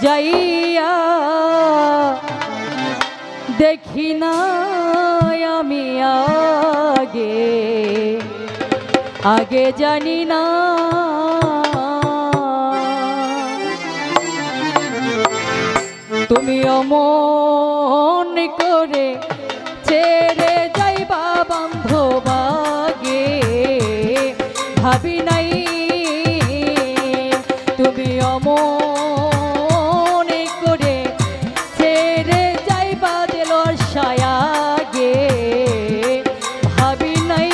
যাইয়া দেখি না আমি আগে আগে জানি না তুমি অমন করে ছেড়ে যাইবা বান্ধব আগে ভাবি নাই তুমি অমন করে ছেড়ে যাইবা দিলর সায়াগে ভাবি নাই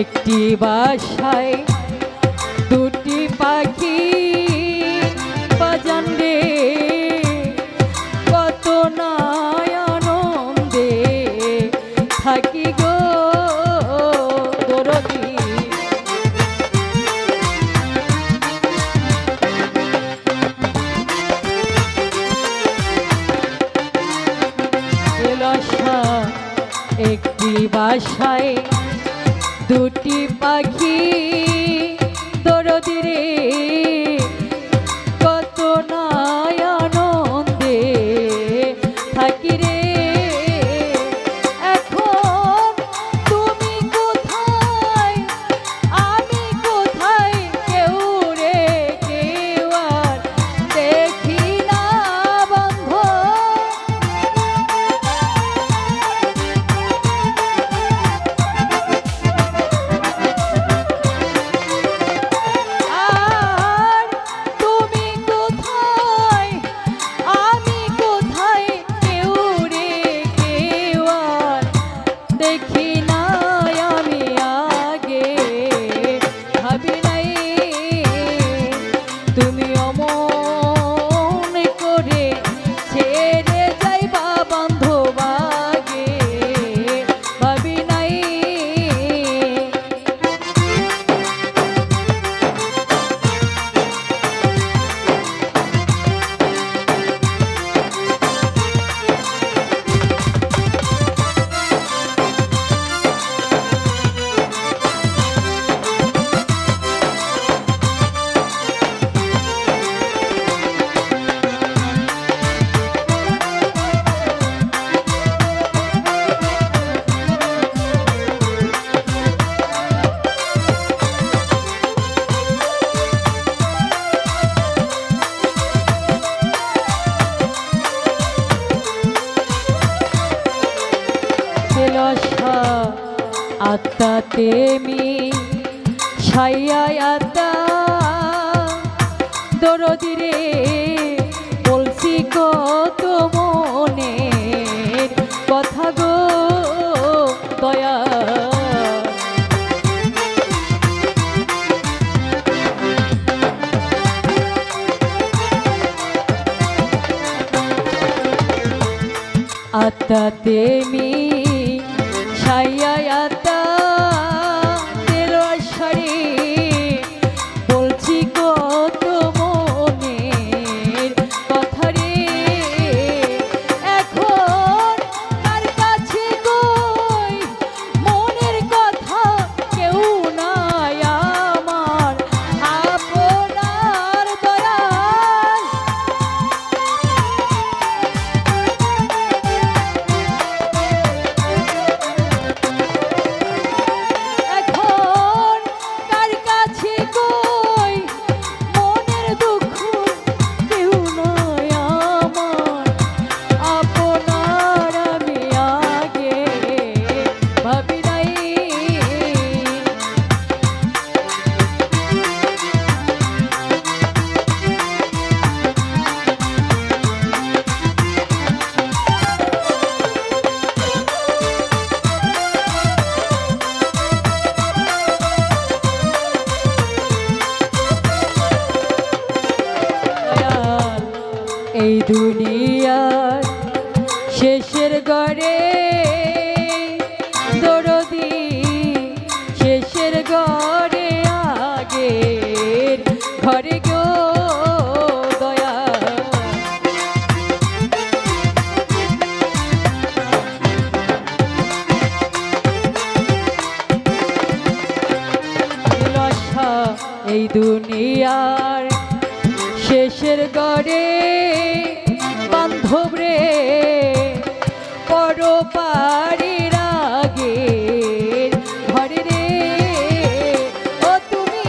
একটি বাসায় দুটি পাখি বাজান রে কত না আনন্দে থাকি গো দরদি একটি বাসায় দুটি পাখি দরদি রে কত না আনন্দে থাকি রে এখন তুমি কোথায় আমি কোথায় কেউ রে কেউ আর দেখি না বন্ধ আত্মাতে মি ছাইয়া আত্মা দরদি রে বলছি কত মনের কথা গো দয়া আত্মাতে মি ছাইয়া আত্মা এই দুনিয়ার শেষের গড়ে দরদি শেষের গড়ে আগের ঘরে গো দয়া আশা এই দুনিয়ার শেষের গড়ে বান্ধব রে পরপারির আগে ঘরে রে ও তুমি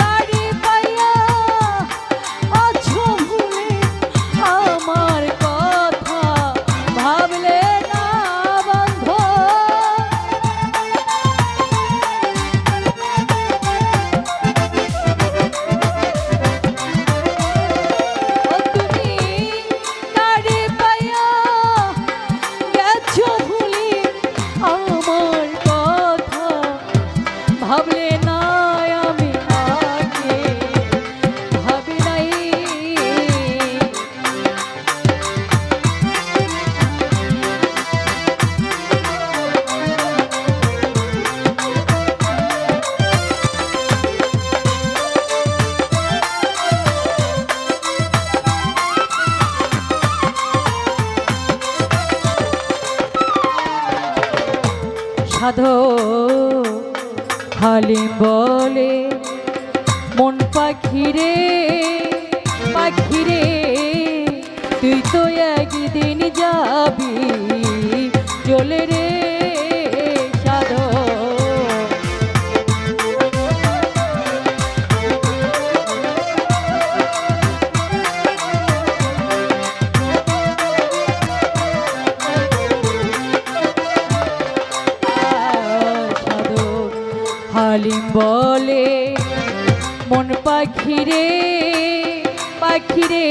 তারি পাইয়া আছো ভুলে আমার কথা ভাবলে না বান্ধব ভাবলে না আমি আগে ভাবি নাই সাধো হালিম বলে মন পাখিরে পাখিরে তুই তো একদিন যাবি চলে রে সাধো হালিম বলে মন পাখিরে পাখিরে